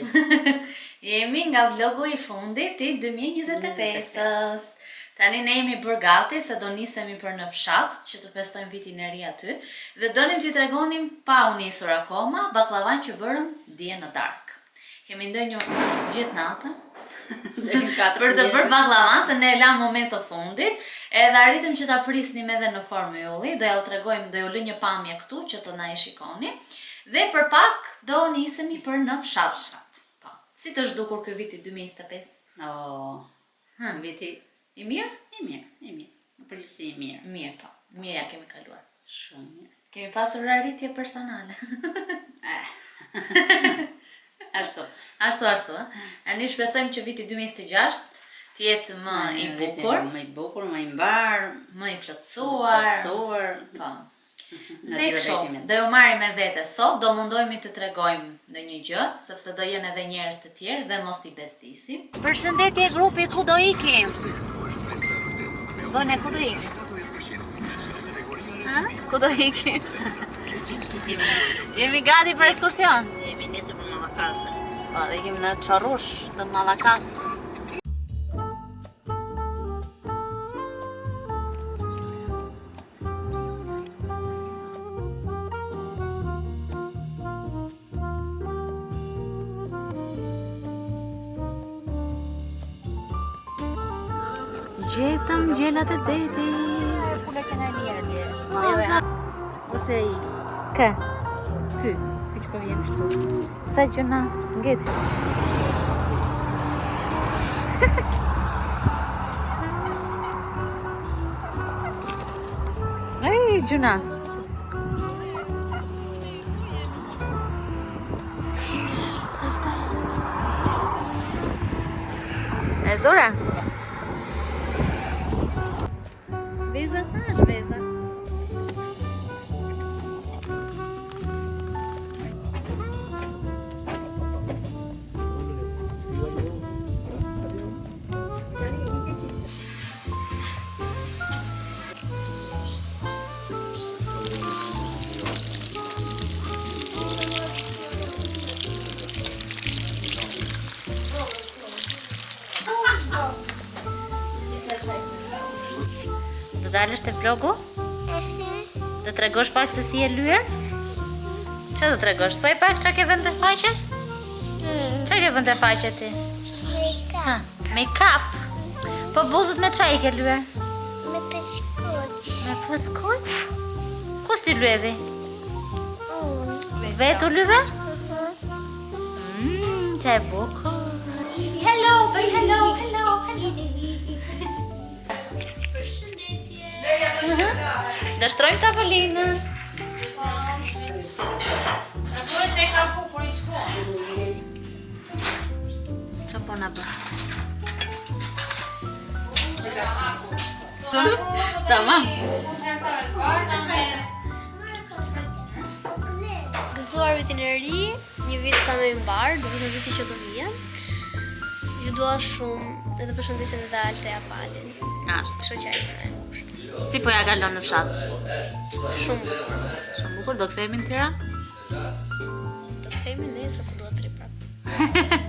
mëngjes. Jemi nga vlogu I fundit I 2025-ës. Tani ne jemi bërë gati se do nisemi për në fshat që të festojmë vitin e ri aty dhe donim t'ju tregonim pa u nisur akoma baklavan që vërëm dje në darkë. Kemi ndënjur gjithë natën për të bërë baklavan se ne e lamë moment të fundit edhe arritëm që ta prisnim edhe në formë ylli, do ja u tregojmë, do ju lë një pamje këtu që të na e shikoni dhe për pak do nisemi për në fshat. Po. Si të zhdukur ky viti 2025? Viti I mirë? I mirë. Në përgjithësi I mirë. Mirë, po. Mirë ja kemi kaluar. Shumë mirë. Kemi pasur arritje personale. Ashtu, Ne shpresojmë që viti 2026 të jetë më I bukur. Më I bukur, më I mbar. Më I plotësuar. Po. Dhe kështu, do ju marrim me vete sot, do mundohemi të tregojmë ndonjë gjë, sepse do jenë edhe njerëz të tjerë dhe mos I bezdisim. Përshëndetje grupi, ku do ikim? Bëne, ku do ikim? Ku do ikim? Jemi gati për ekskursion? Jemi nisur për Mallakastër. Po, dhe ikim në Çorrush të Mallakastër. Gjetëm gjelat e detit. Pula që nga njerë. Ose I. Kë? Ky që po vjen kështu. Sa gjuna, ngeci. Ej, gjuna. Sa ftat. E zora? Veza sa është veza? Do dalësh te vlogu? Do tregosh pak se si e lyer? Çfarë do tregosh? Thuaj pak çka ke vend te faqe? Çka ke vend te faqe ti? Make-up. Po buzët me çfarë I ke lyer? Me pëskuq. Me pëskuq? Kush ti lyeve? Vetë u lyve? Çe bukur. Hello. Do shtrojmë tavolinën. Ço po na bë? Tamam. Gëzuar vitin e ri, një vit sa më I mbar, duke në viti që do vjen. Ju dua shumë, edhe përshëndesjen edhe Alteja Palin. Ashtë. Shoqja ime e ngushtë. Si po ja kalon në fshat? Shumë. Shumë bukur, do kthehemi në Tiranë? Do kthehemi nesër kur duhet të ri prapë.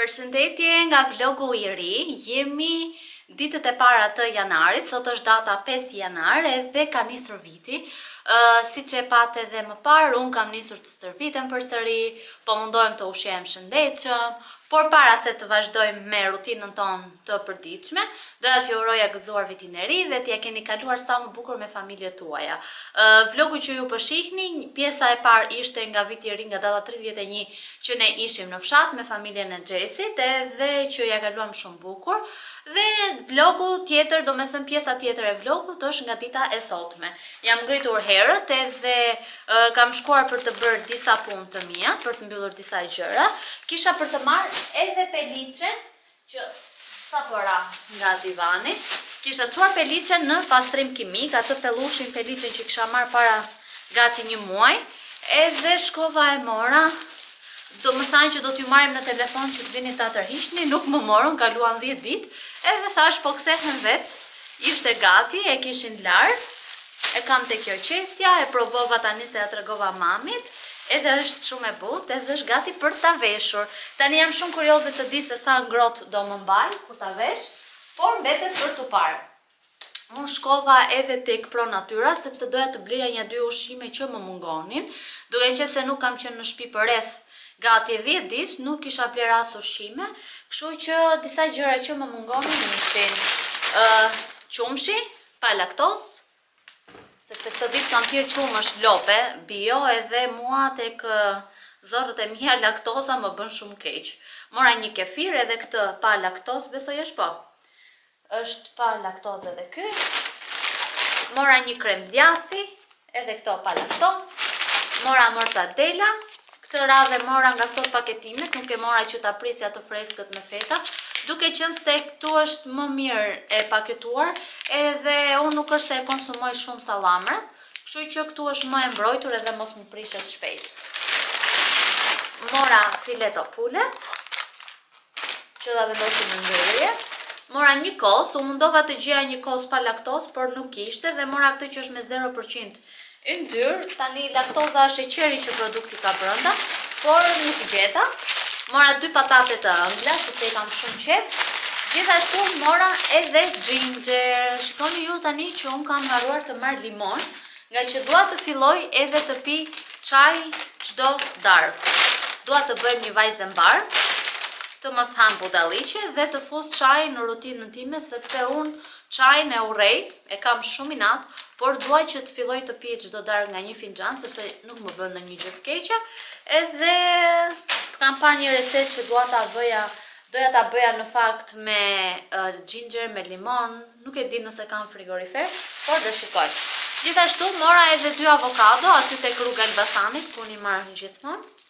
Përshëndetje nga vlogu I ri, jemi ditët e para të janarit, sot është data 5 janar dhe ka nisur viti. Si që e pate dhe më parë, unë kam nisur të stërvitem përsëri, po mundohem të ushqem shëndetshëm, por para se të vazhdojmë me rutinën tonë të përditshme, dhe t'ju uroja gëzuar vitin e ri dhe t'ja keni kaluar sa më bukur me familjet tuaja. Vlogu që ju shihni, pjesa e parë ishte nga viti I ri nga data 31 që ne ishim në fshat me familjen e Xhesit edhe që ja kaluam shumë bukur. Dhe vlogu tjetër, do me thënë pjesa tjetër e vlogut është nga dita e sotme. Jam ngritur herët edhe kam shkuar për të bërë disa punë të mia, për të mbyllur disa gjëra. Kisha për të marrë edhe peliçen që sapo ra nga divani. Kisha çuar peliçen në pastrim kimik, atë pellushin peliçen që kisha marrë para gati një muaj, edhe shkova e mora. Do më thanë që do t'ju marrim në telefon që t'vini ta tërhiqni, nuk më morën, kaluan 10 ditë, edhe thash po kthehen vet, ishte gati, e kishin larë, e kam te kjo qesja, e provova tani se ja tregova mamit, edhe është shumë e butë, edhe është gati për ta veshur. Tani jam shumë kurioze të di se sa ngrohtë do më mbaj kur ta vesh, por mbetet për t'u parë. Unë shkova edhe tek Pro Natyra, sepse doja të bleja një 2 ushqime që më mungonin, duke qenë se nuk kam qenë në shtëpi për rreth gati 10 ditë, nuk kisha bler as ushqime, kështu që disa gjëra që më mungonin ishin qumshi, pa laktozë, sepse këtë ditë kam pirë qumësh lope, bio, edhe mua tek zorrët e mia laktoza më bën shumë keq. Mora një kefir edhe këtë pa laktozë, besoj është po. Është pa laktozë edhe ky. Mora një krem djathi, edhe këto pa laktozë. Mora mortadela. Këtë radhe mora nga këto paketimet, nuk e mora që ta prisja të freskët me feta, duke qenë se këtu është më mirë e paketuar, edhe unë nuk është se e konsumoj shumë sallamrat, kështu që këtu është më e mbrojtur edhe mos më prishet shpejt. Mora fileto pule, që da vendosim në ndërje. Mora një kos, u mundova të gjeja një kos pa laktoz, por nuk ishte, dhe mora këtë që është me 0% yndyrë. Tani laktoza është sheqeri që produkti ka brenda, por nuk gjeta. Mora 2 patate të ëmbla, sepse kam shumë qef. Gjithashtu mora edhe ginger. Shikoni ju tani që unë kam haruar të marr limon, nga që dua të filloj edhe të pi çaj çdo darkë. Dua të bëjmë një vajzë mbar, të mos ham budalliqe dhe të fus çaj në rutinën time, sepse unë çajin e urrej, e kam shumë inat, por dua që të filloj të pije çdo darkë nga një finxhan, sepse nuk më bën ndonjë gjë të keqe. Edhe kam parë një recetë që doja ta bëja në fakt me ginger, me limon, nuk e di nëse kam frigorifer, por do shikoj. Gjithashtu mora edhe 2 avokado aty tek rruga Elbasanit, ku I marr gjithmonë.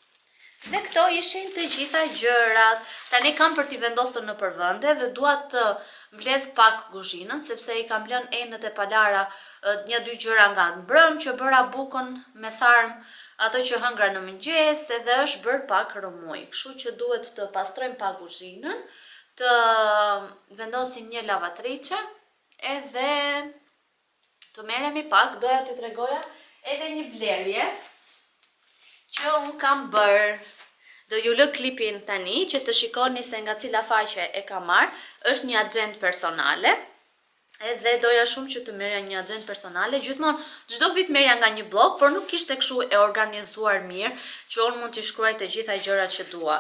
Dhe këto ishin të gjitha gjërat. Tani kam për t'i vendosur në përvende dhe dua të mbledh pak kuzhinën, sepse I kam lënë enët e palara 1-2 gjëra nga mbrëm që bëra bukën me tharm, ato që hëngra në mëngjes, edhe është bërë pak rëmuj. Kështu që duhet të pastrojmë pak kuzhinën, të vendosim një lavatriçe, edhe të merremi pak. Doja t'ju tregoja edhe një blerje që unë kam bërë. Do ju lë klipin tani që të shikoni se nga cila faqe e kam marrë. Është një agent personale, edhe doja shumë që të merrja një agent personale. Gjithmonë çdo vit merrja nga një blog, por nuk ishte kështu e organizuar mirë që unë mund t'i shkruaj të gjitha gjërat që dua.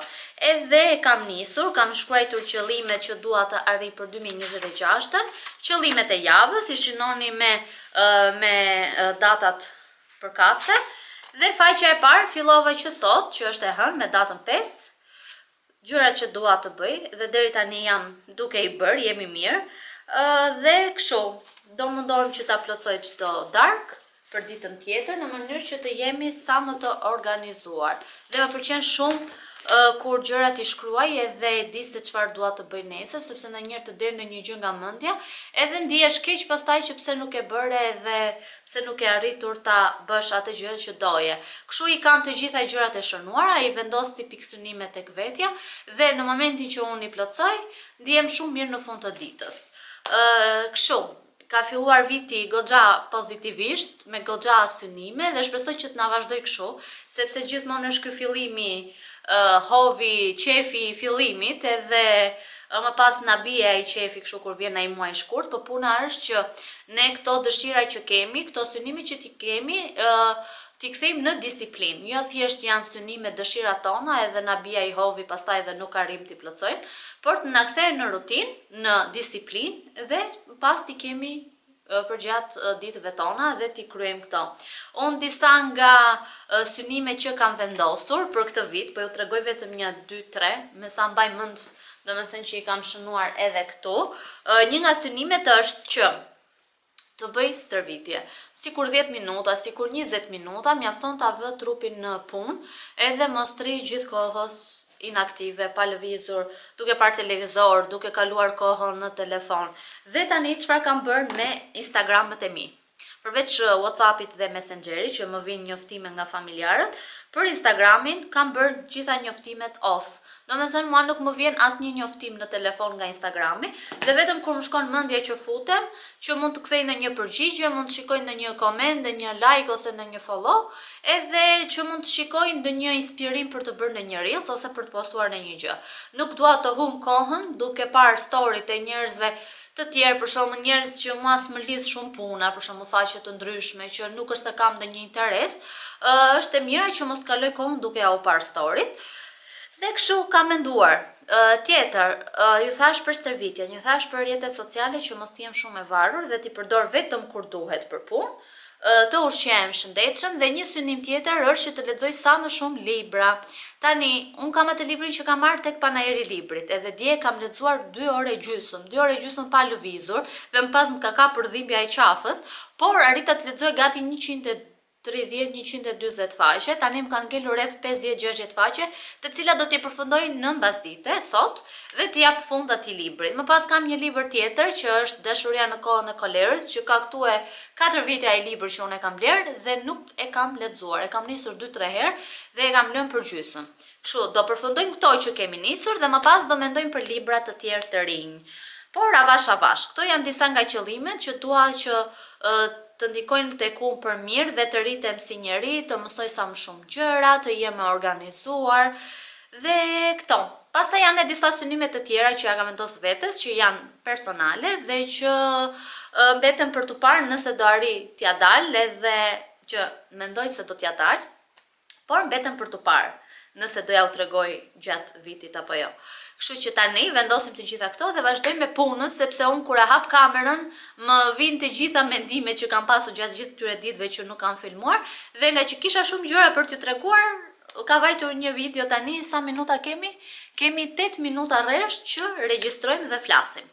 Edhe e kam nisur, kam shkruar qëllimet që dua të arrij për 2026-ën, qëllimet e javës, I shinoni me datat përkatëse. Dhe faqja e parë fillova që sot, që është e hënë me datën 5, gjërat që dua të bëj, dhe deri tani jam duke I bërë, jemi mirë, dhe kështu, do mundohem që ta plotësoj çdo darkë për ditën tjetër, në mënyrë që të jemi sa më të organizuar. Dhe më pëlqen shumë kur gjërat I shkruaj edhe e di se çfarë dua të bëj nesër, sepse ndonjëherë të del në një gjë nga mendja, edhe ndihesh keq pastaj që pse nuk e bëre edhe pse nuk e arritur ta bësh atë gjë që doje. Kështu I kam të gjitha gjërat e shënuara, I vendos si pikësynime tek vetja, dhe në momentin që unë I plotësoj, ndihem shumë mirë në fund të ditës. Kështu, ka filluar viti goxha pozitivisht, me goxha synime dhe shpresoj që të na vazhdoj kështu, sepse gjithmonë është ky fillimi, hovi, qefi i fillimit, edhe më pas na bie ai qefi kështu kur vjen ai muaj shkurt, por puna është që ne këto dëshira që kemi, këto synime që ti kemi, t'i kthejmë në disiplinë. Jo thjesht janë synime dëshira tona edhe na bie ai hovi, pastaj edhe nuk arrim t'i plotësojmë, por të na kthejnë në rutinë, në disiplinë dhe pas t'i kemi përgjatë ditëve tona dhe t'i kryejmë këto. Unë disa nga synimet që kam vendosur për këtë vit, po ju tregoj vetëm 1, 2, 3, me sa mbaj mend, domethënë që i kam shënuar edhe këtu. Një nga synimet është që të bëj stërvitje, sikur 10 minuta, sikur 20 minuta, mjafton ta vë trupin në punë, edhe mos rri gjithkohës inaktive, pa lëvizur, duke parë televizor, duke kaluar kohën në telefon. Dhe tani çfarë kam bërë me Instagramet e mi? Përveç WhatsAppit dhe Messengerit që më vinë njoftime nga familjarët, për Instagramin kam bërë gjitha njoftimet off. Domethënë mua nuk më vjen asnjë njoftim në telefon nga Instagrami, dhe vetëm kur më shkon mendja që futem, që mund të kthej në një përgjigje, mund të shikoj në një koment, në një like ose në një follow, edhe që mund të shikoj në një inspirim për të bërë në një reel ose për të postuar në një gjë. Nuk dua të humb kohën duke parë storyt e njerëzve të tjerë, për shembull njerëz që mua s'më lidh shumë puna, për shembull faqe të ndryshme që nuk është se kam ndonjë interes, është e mira që mos të kaloj kohën duke u parë storyt. Dhe kështu kam menduar. Tjetër, ju thash për stërvitjen, ju thash për rrjetet sociale që mos t'jem shumë e varur dhe t'i përdor vetëm kur duhet për punë, të ushqem shëndetshëm, dhe një synim tjetër është që të lexoj sa më shumë libra. Tani, unë kam atë librin që kam marrë tek panajeri librit, edhe dje kam lexuar 2 orë e gjysmë pa lëvizur, dhe më pas më ka kapur dhimbja e qafës, por arrita të lexoj gati 130-140 faqe, tani më kanë ngelur rreth 50-60 faqe, të cilat do t'i përfundoj në mbasdite sot dhe t'i jap fund atij librit. Më pas kam një libër tjetër që është Dashuria në kohën e kolerës, që ka këtu e 4 vite ai libër që unë e kam blerë dhe nuk e kam lexuar. E kam nisur 2-3 herë dhe e kam lënë për gjysmë. Kështu, do përfundojmë këto që kemi nisur dhe më pas do mendojmë për libra të tjerë të rinj. Por avash. Këto janë disa nga qëllimet që dua që të ndikojnë tek unë për mirë dhe të rritem si njeri, të mësoj sa më shumë gjëra, të jem e organizuar dhe këto. Pastaj janë disa synime të tjera që ja kam vendosur vetes, që janë personale dhe që mbeten për tu parë nëse do arri t'ja dal, edhe që mendoj se do t'ja dal, por mbeten për tu parë nëse do ja u tregoj gjatë vitit apo jo. Kështu që tani vendosim të gjitha këto dhe vazhdojmë me punën, sepse unë kur e hap kamerën më vinë të gjitha mendimet që kam pasur gjatë gjithë këtyre ditëve që nuk kam filmuar, dhe nga që kisha shumë gjëra për t'ju treguar, ka vajtur një video tani. Sa minuta kemi? Kemi 8 minuta rresht që regjistrojmë dhe flasim.